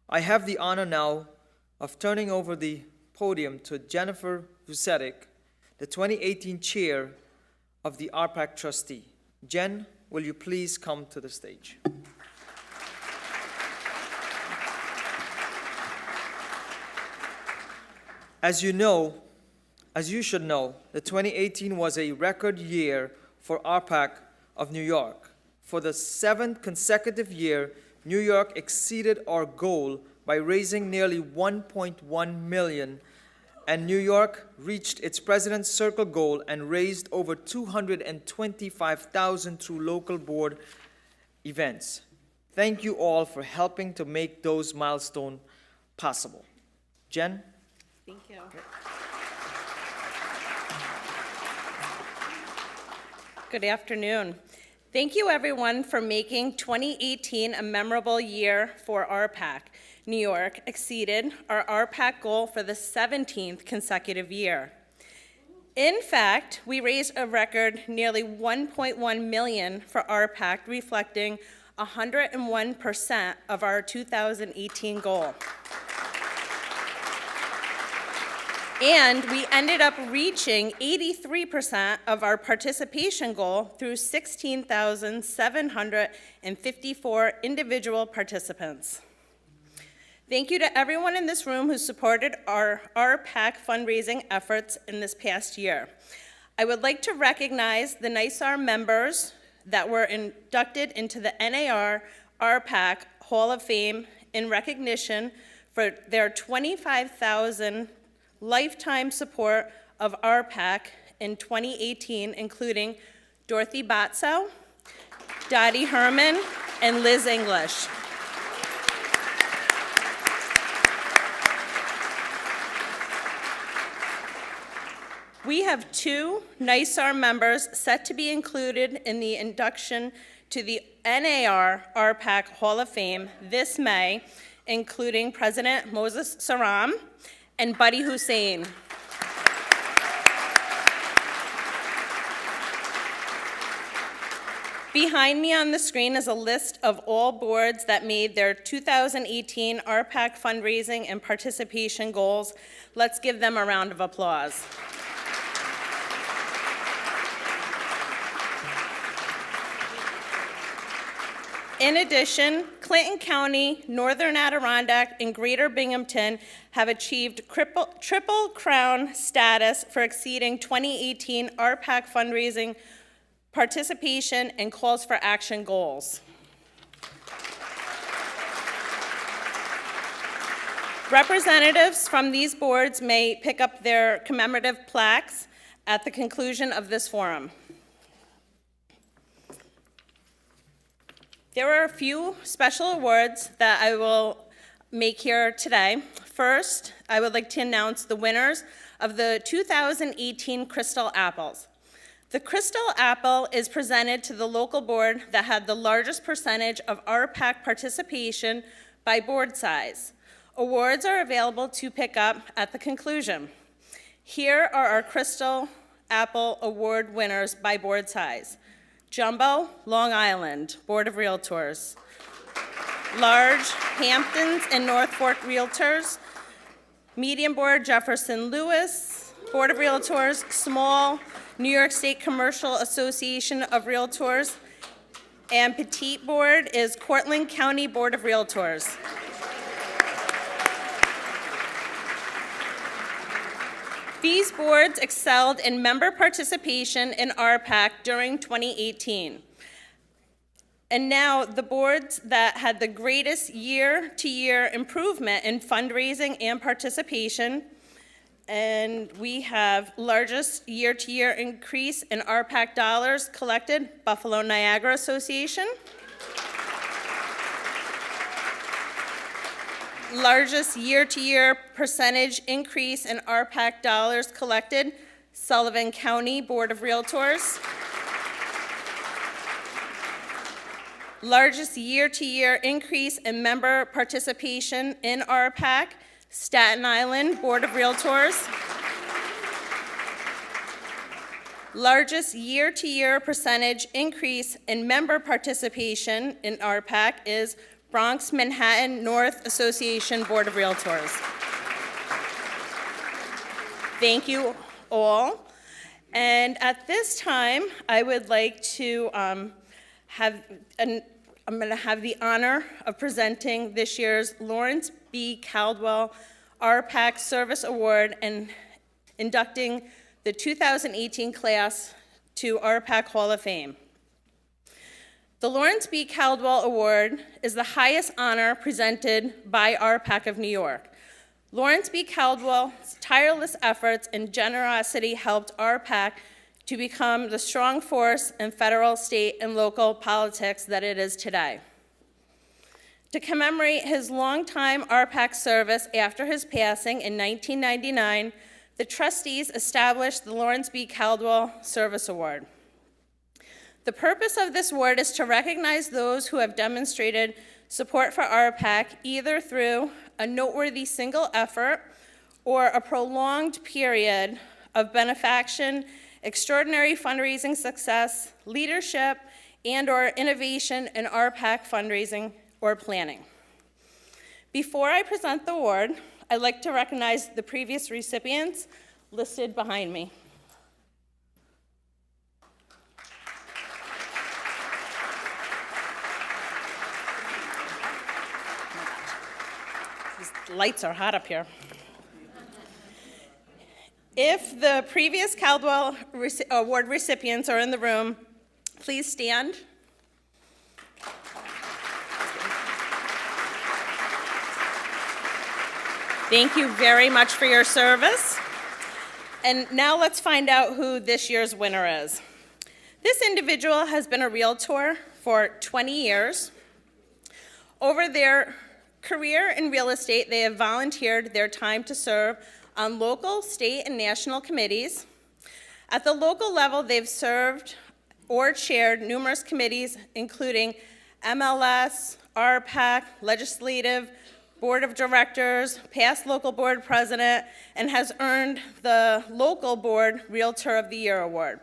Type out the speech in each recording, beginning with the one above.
I have the honor now of turning over the podium to Jennifer Vucetic, the 2018 chair of the RPAC trustee. Jen, will you please come to the stage? As you should know, the 2018 was a record year for RPAC of New York. For the 7th consecutive year, New York exceeded our goal by raising nearly $1.1 million, and New York reached its President's Circle goal and raised over $225,000 through local board events. Thank you all for helping to make those milestones possible. Jen? Thank you. Okay. Good afternoon. Thank you everyone for making 2018 a memorable year for RPAC. New York exceeded our RPAC goal for the 17th consecutive year. In fact, we raised a record nearly $1.1 million for RPAC, reflecting 101% of our 2018 goal. And we ended up reaching 83% of our participation goal through 16,754 individual participants. Thank you to everyone in this room who supported our RPAC fundraising efforts in this past year. I would like to recognize the NYSAR members that were inducted into the NAR RPAC Hall of Fame in recognition for their 25,000 lifetime support of RPAC in 2018, including Dorothy Botso, Dottie Herman, and Liz English. We have 2 NYSAR members set to be included in the induction to the NAR RPAC Hall of Fame this May, including President Moses Saram and Buddy Hussein. Behind me on the screen is a list of all boards that made their 2018 RPAC fundraising and participation goals. Let's give them a round of applause. In addition, Clinton County, Northern Adirondack, and Greater Binghamton have achieved triple crown status for exceeding 2018 RPAC fundraising, participation, and calls for action goals. Representatives from these boards may pick up their commemorative plaques at the conclusion of this forum. There are a few special awards that I will make here today. First, I would like to announce the winners of the 2018 Crystal Apples. The Crystal Apple is presented to the local board that had the largest percentage of RPAC participation by board size. Awards are available to pick up at the conclusion. Here are our Crystal Apple Award winners by board size. Jumbo, Long Island, Board of Realtors. Large, Hamptons and North Fork Realtors. Medium Board, Jefferson Lewis, Board of Realtors. Small, New York State Commercial Association of Realtors. And Petite Board is Cortland County Board of Realtors. These boards excelled in member participation in RPAC during 2018. And now the boards that had the greatest year-to-year improvement in fundraising and participation, and we have largest year-to-year increase in RPAC dollars collected, Buffalo Niagara Association. Largest year-to-year percentage increase in RPAC dollars collected, Sullivan County Board of Realtors. Largest year-to-year increase in member participation in RPAC, Staten Island Board of Realtors. Largest year-to-year percentage increase in member participation in RPAC is Bronx Manhattan North Association Board of Realtors. Thank you all. And at this time, I would like to I'm going to have the honor of presenting this year's Lawrence B. Caldwell RPAC Service Award and inducting the 2018 class to RPAC Hall of Fame. The Lawrence B. Caldwell Award is the highest honor presented by RPAC of New York. Lawrence B. Caldwell's tireless efforts and generosity helped RPAC to become the strong force in federal, state, and local politics that it is today. To commemorate his longtime RPAC service after his passing in 1999, the trustees established the Lawrence B. Caldwell Service Award. The purpose of this award is to recognize those who have demonstrated support for RPAC either through a noteworthy single effort or a prolonged period of benefaction, extraordinary fundraising success, leadership, and/or innovation in RPAC fundraising or planning. Before I present the award, I'd like to recognize the previous recipients listed behind me. These lights are hot up here. If the previous Caldwell Award recipients are in the room, please stand. Thank you very much for your service. And now let's find out who this year's winner is. This individual has been a realtor for 20 years. Over their career in real estate, they have volunteered their time to serve on local, state, and national committees. At the local level, they've served or chaired numerous committees, including MLS, RPAC, Legislative, Board of Directors, past local board president, and has earned the local board Realtor of the Year award.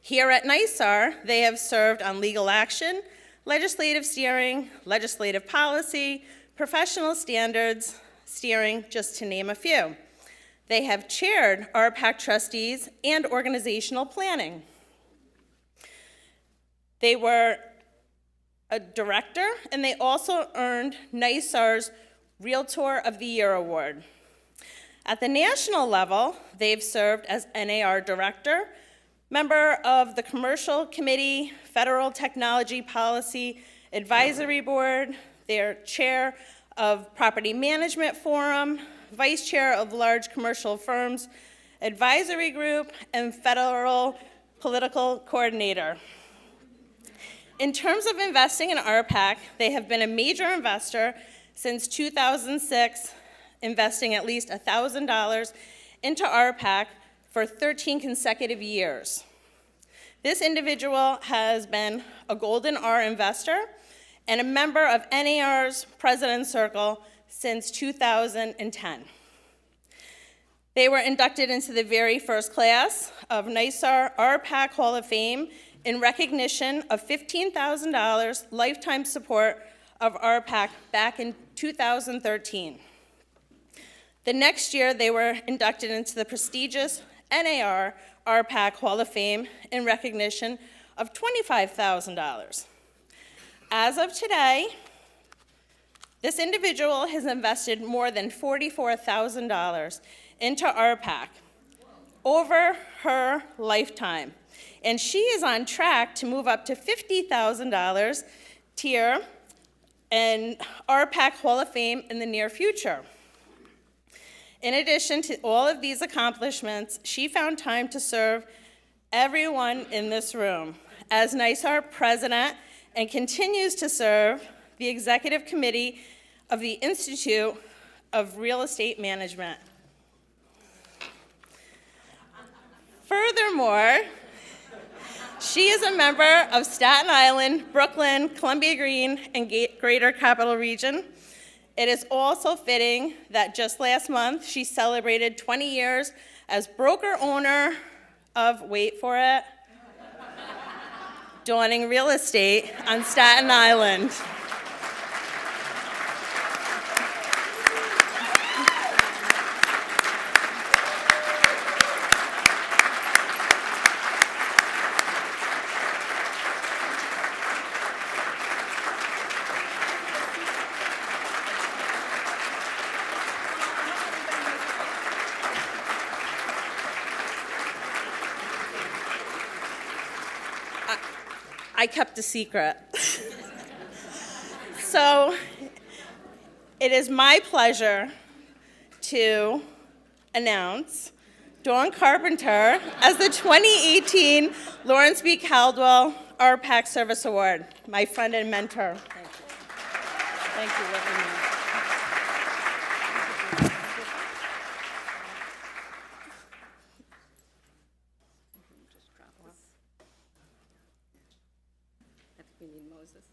Here at NYSAR, they have served on legal action, legislative steering, legislative policy, professional standards steering, just to name a few. They have chaired RPAC trustees and organizational planning. They were a director, and they also earned NYSAR's Realtor of the Year award. At the national level, they've served as NAR director, member of the Commercial Committee, Federal Technology Policy Advisory Board. They're chair of Property Management Forum, vice chair of Large Commercial Firms Advisory Group, and federal political coordinator. In terms of investing in RPAC, they have been a major investor since 2006, investing at least $1,000 into RPAC for 13 consecutive years. This individual has been a Golden R investor and a member of NAR's President's Circle since 2010. They were inducted into the very first class of NYSAR RPAC Hall of Fame in recognition of $15,000 lifetime support of RPAC back in 2013. The next year, they were inducted into the prestigious NAR RPAC Hall of Fame in recognition of $25,000. As of today, this individual has invested more than $44,000 into RPAC over her lifetime. And she is on track to move up to $50,000 tier in RPAC Hall of Fame in the near future. In addition to all of these accomplishments, she found time to serve everyone in this room as NYSAR president and continues to serve the executive committee of the Institute of Real Estate Management. Furthermore, she is a member of Staten Island, Brooklyn, Columbia Green, and Greater Capital Region. It is also fitting that just last month, she celebrated 20 years as broker owner of, wait for it, Dawning Real Estate on Staten Island. I kept a secret. So it is my pleasure to announce Dawn Carpenter as the 2018 Lawrence B. Caldwell RPAC Service Award, my friend and mentor. Thank you. Thank you, Reverend. I think we need Moses.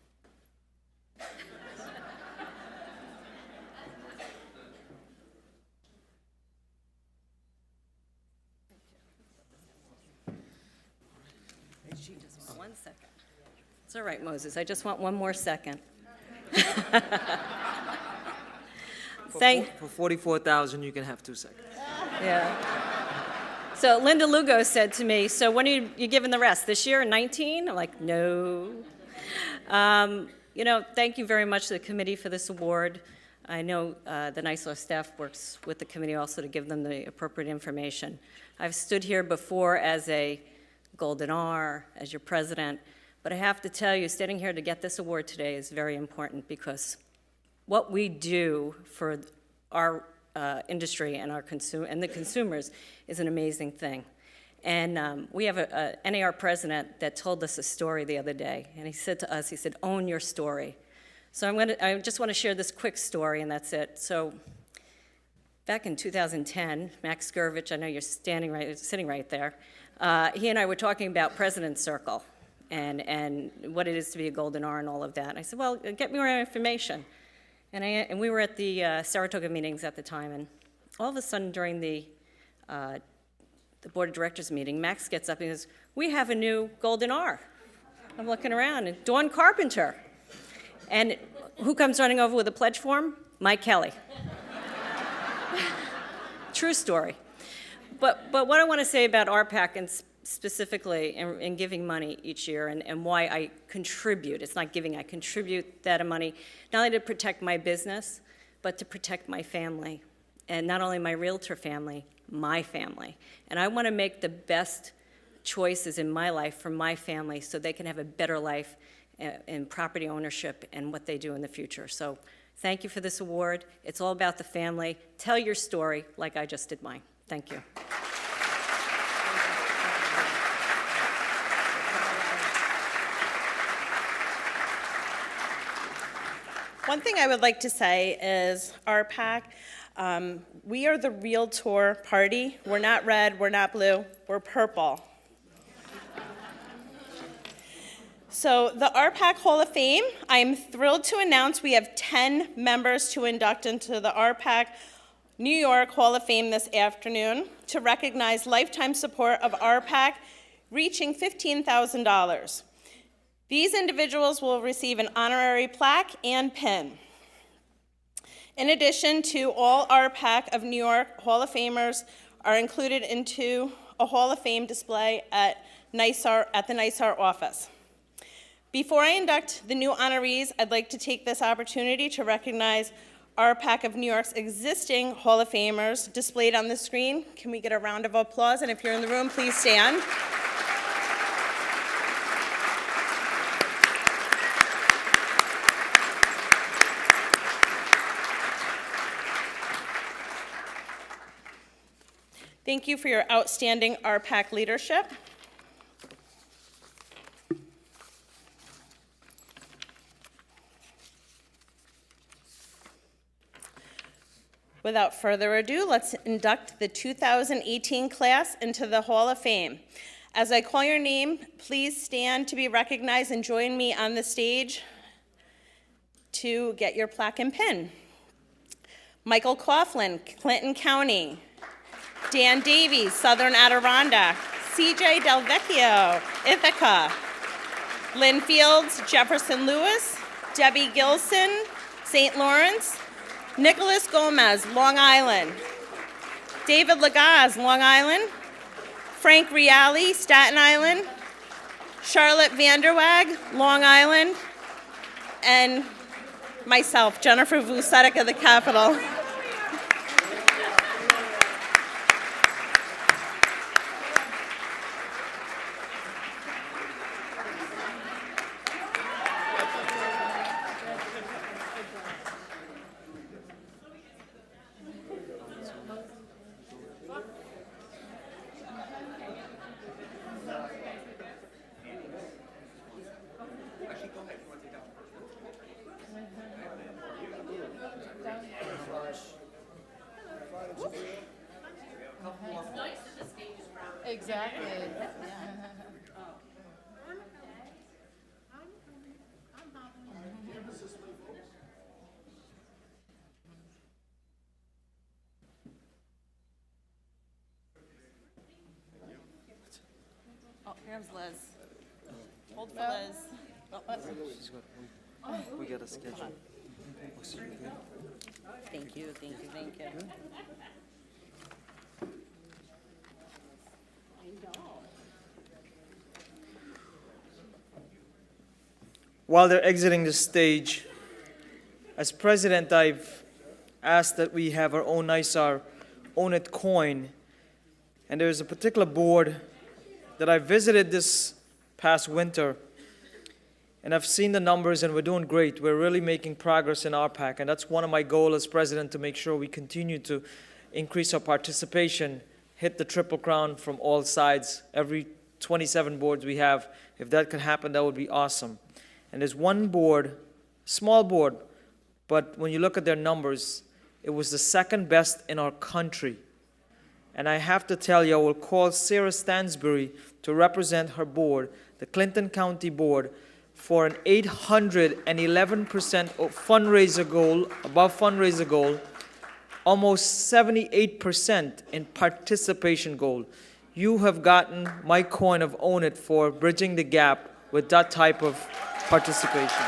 She just wants 1 second. It's all right, Moses. I just want one more second. For 44,000, you can have 2 seconds. Yeah. So Linda Lugo said to me, so when are you giving the rest? This year, 19? I'm like, no. You know, thank you very much to the committee for this award. I know the NYSAR staff works with the committee also to give them the appropriate information. I've stood here before as a Golden R, as your president, but I have to tell you, standing here to get this award today is very important because what we do for our industry and the consumers is an amazing thing. And we have a NAR president that told us a story the other day, and he said to us, he said, own your story. So I just want to share this quick story, and that's it. So back in 2010, Max Gervich, I know you're sitting right there, he and I were talking about President's Circle and what it is to be a Golden R and all of that. And I said, well, get me more information. And we were at the Saratoga meetings at the time, and all of a sudden during the board of directors meeting, Max gets up and he goes, we have a new Golden R. I'm looking around, and Dawn Carpenter. And who comes running over with a pledge form? Mike Kelly. True story. But what I want to say about RPAC and specifically in giving money each year and why I contribute, it's not giving, I contribute that money, not only to protect my business, but to protect my family. And not only my realtor family, my family. And I want to make the best choices in my life for my family so they can have a better life in property ownership and what they do in the future. So thank you for this award. It's all about the family. Tell your story like I just did mine. Thank you. One thing I would like to say is RPAC, we are the Realtor Party. We're not red, we're not blue, we're purple. So the RPAC Hall of Fame, I'm thrilled to announce we have 10 members to induct into the RPAC New York Hall of Fame this afternoon to recognize lifetime support of RPAC reaching $15,000. These individuals will receive an honorary plaque and pin. In addition to all RPAC of New York Hall of Famers are included into a Hall of Fame display at the NYSAR office. Before I induct the new honorees, I'd like to take this opportunity to recognize RPAC of New York's existing Hall of Famers displayed on the screen. Can we get a round of applause? And if you're in the room, please stand. Thank you for your outstanding RPAC leadership. Without further ado, let's induct the 2018 class into the Hall of Fame. As I call your name, please stand to be recognized and join me on the stage to get your plaque and pin. Michael Coughlin, Clinton County. Dan Davies, Southern Adirondack. CJ Del Vecchio, Ithaca. Lynn Fields, Jefferson Lewis. Debbie Gilson, St. Lawrence. Nicholas Gomez, Long Island. David Lagaz, Long Island. Frank Riali, Staten Island. Charlotte Vanderwag, Long Island. And myself, Jennifer Vucetic of the Capitol. Exactly. Oh, here's Liz. Hold for Liz. We got a schedule. Thank you, thank you, thank you. While they're exiting the stage, as president, I've asked that we have our own NYSAR Own It coin. And there's a particular board that I visited this past winter. And I've seen the numbers, and we're doing great. We're really making progress in RPAC. And that's one of my goals as president, to make sure we continue to increase our participation, hit the Triple Crown from all sides, every 27 boards we have. If that could happen, that would be awesome. And there's one board, small board, but when you look at their numbers, it was the second best in our country. And I have to tell you, I will call Sarah Stansbury to represent her board, the Clinton County Board, for an 811% fundraiser goal, above fundraiser goal, almost 78% in participation goal. You have gotten my coin of Own It for bridging the gap with that type of participation.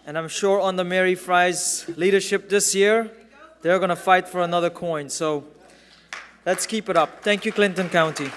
And I'm sure under Mary Fry's leadership this year, they're going to fight for another coin. So let's keep it up. Thank you, Clinton County.